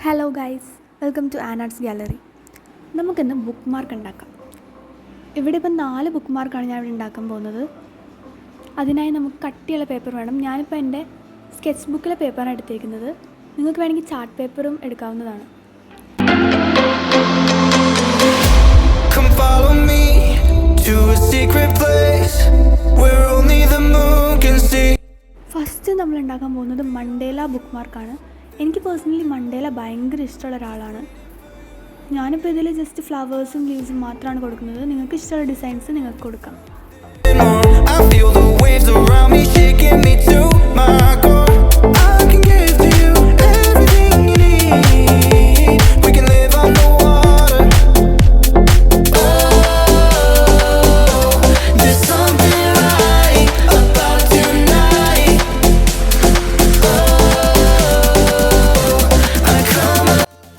Hello guys, welcome to Anarts gallery. നമുക്കിന്ന് bookmark ഉണ്ടാക്കാം. ഇവിടെ ഇപ്പം 4 ബുക്ക് മാർക്കാണ് ഞാൻ ഇവിടെ ഉണ്ടാക്കാൻ പോകുന്നത്. അതിനായി നമുക്ക് കട്ടിയുള്ള പേപ്പർ വേണം. ഞാനിപ്പോൾ എൻ്റെ സ്കെച്ച് ബുക്കിലെ പേപ്പറാണ് എടുത്തിരിക്കുന്നത്. നിങ്ങൾക്ക് വേണമെങ്കിൽ ചാർട്ട് പേപ്പറും എടുക്കാവുന്നതാണ്. ഫസ്റ്റ് നമ്മൾ ഉണ്ടാക്കാൻ പോകുന്നത് മണ്ടേല ബുക്ക് മാർക്കാണ്. എനിക്ക് പേഴ്സണലി മണ്ടേല ഭയങ്കര ഇഷ്ടമുള്ള ഒരാളാണ്. ഞാനിപ്പോൾ ഇതിൽ ജസ്റ്റ് ഫ്ലവേഴ്സും ലീവ്സും മാത്രമാണ് കൊടുക്കുന്നത്. നിങ്ങൾക്ക് ഇഷ്ടമുള്ള ഡിസൈൻസ് നിങ്ങൾക്ക് കൊടുക്കാം.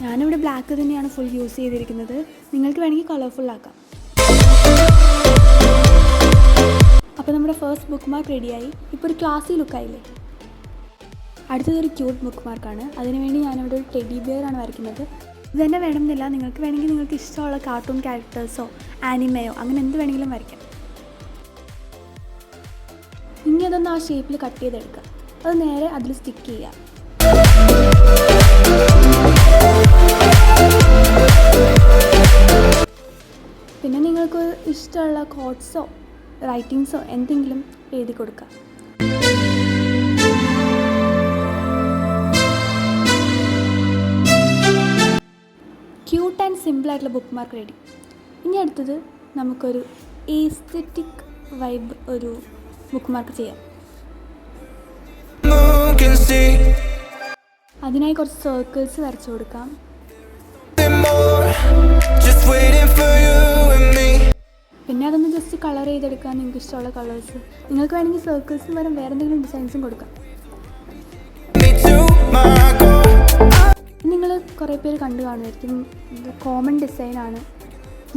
ഞാനിവിടെ ബ്ലാക്ക് തന്നെയാണ് ഫുൾ യൂസ് ചെയ്തിരിക്കുന്നത്. നിങ്ങൾക്ക് വേണമെങ്കിൽ കളർഫുൾ ആക്കാം. അപ്പോൾ നമ്മുടെ ഫസ്റ്റ് ബുക്ക് മാർക്ക് റെഡിയായി. ഇപ്പോൾ ഒരു ക്ലാസി ലുക്കായില്ലേ. അടുത്തതൊരു ക്യൂട്ട് ബുക്ക് മാർക്കാണ്. അതിനുവേണ്ടി ഞാനിവിടെ ഒരു ടെഡി ബിയർ ആണ് വരയ്ക്കുന്നത്. ഇത് തന്നെ വേണമെന്നില്ല, നിങ്ങൾക്ക് വേണമെങ്കിൽ നിങ്ങൾക്ക് ഇഷ്ടമുള്ള കാർട്ടൂൺ ക്യാരക്ടേഴ്സോ ആനിമയോ അങ്ങനെ എന്ത് വേണമെങ്കിലും വരയ്ക്കാം. ഇനി അതൊന്ന് ആ ഷേപ്പിൽ കട്ട് ചെയ്തെടുക്കുക. അത് നേരെ അതിൽ സ്റ്റിക്ക് ചെയ്യുക. പിന്നെ നിങ്ങൾക്ക് ഇഷ്ടമുള്ള കോട്ട്സോ റൈറ്റിങ്സോ എന്തെങ്കിലും എഴുതി കൊടുക്കുക. ക്യൂട്ട് ആൻഡ് സിമ്പിളായിട്ടുള്ള ബുക്ക് മാർക്ക് റെഡി. ഇനി അടുത്തത് നമുക്കൊരു എസ്തെറ്റിക് വൈബ് ഒരു ബുക്ക് മാർക്ക് ചെയ്യാം. അതിനായി കുറച്ച് സർക്കിൾസ് വരച്ചു കൊടുക്കാം. പിന്നെ അതൊന്ന് ജസ്റ്റ് കളർ ചെയ്തെടുക്കാം. നിങ്ങൾക്ക് ഇഷ്ടമുള്ള കളേഴ്സ് നിങ്ങൾക്ക് വേണമെങ്കിൽ സർക്കിൾസിന് പകരം വേറെ എന്തെങ്കിലും ഡിസൈൻസും കൊടുക്കാം. നിങ്ങൾ കുറേ പേര് കണ്ടു കാണുമായിരിക്കും. ഇത് കോമൺ ഡിസൈനാണ്.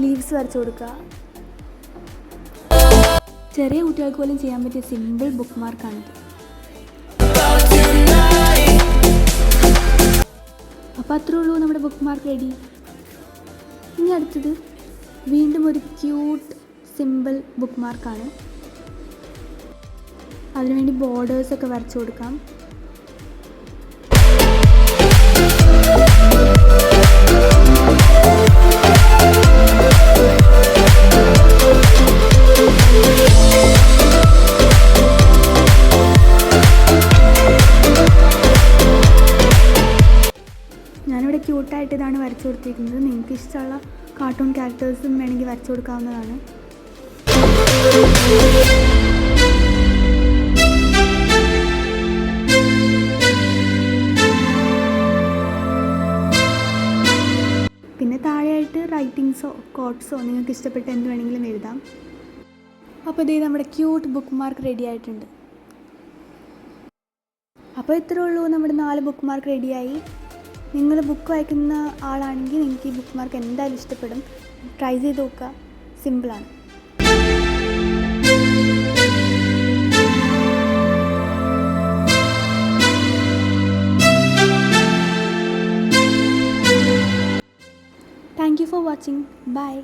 ലീവ്സ് വരച്ചു കൊടുക്കുക. ചെറിയ കുട്ടികൾക്ക് പോലും ചെയ്യാൻ പറ്റിയ സിമ്പിൾ ബുക്ക് മാർക്കാണിത്. അപ്പോൾ അത്രേ ഉള്ളൂ, നമ്മുടെ ബുക്ക് മാർക്ക് റെഡി. ഇനി അടുത്തത് വീണ്ടും ഒരു ക്യൂട്ട് സിമ്പിൾ ബുക്ക് മാർക്കാണ്. അതിനുവേണ്ടി ബോർഡേഴ്സൊക്കെ വരച്ചു കൊടുക്കാം. ഞാനിവിടെ ക്യൂട്ടായിട്ട് ഇതാണ് വരച്ചു കൊടുത്തിരിക്കുന്നത്. നിങ്ങൾക്ക് ഇഷ്ടമുള്ള കാർട്ടൂൺ ക്യാരക്ടേഴ്സും വേണമെങ്കിൽ വരച്ചു കൊടുക്കാവുന്നതാണ്. പിന്നെ താഴെയായിട്ട് റൈറ്റിങ്സോ കോട്ട്സോ നിങ്ങൾക്ക് ഇഷ്ടപ്പെട്ട എന്ത് വേണമെങ്കിലും എഴുതാം. അപ്പോൾ ഇതേ നമ്മുടെ ക്യൂട്ട് ബുക്ക് മാർക്ക് റെഡി ആയിട്ടുണ്ട്. അപ്പോൾ ഇത്രേ ഉള്ളൂ, നമ്മുടെ 4 ബുക്ക് മാർക്ക് റെഡിയായി. നിങ്ങൾ ബുക്ക് വായിക്കുന്ന ആളാണെങ്കിൽ നിങ്ങൾക്ക് ഈ ബുക്ക് മാർക്ക് എന്തായാലും ഇഷ്ടപ്പെടും. ട്രൈ ചെയ്ത് നോക്കുക. സിമ്പിളാണ്. Thank you for watching. By.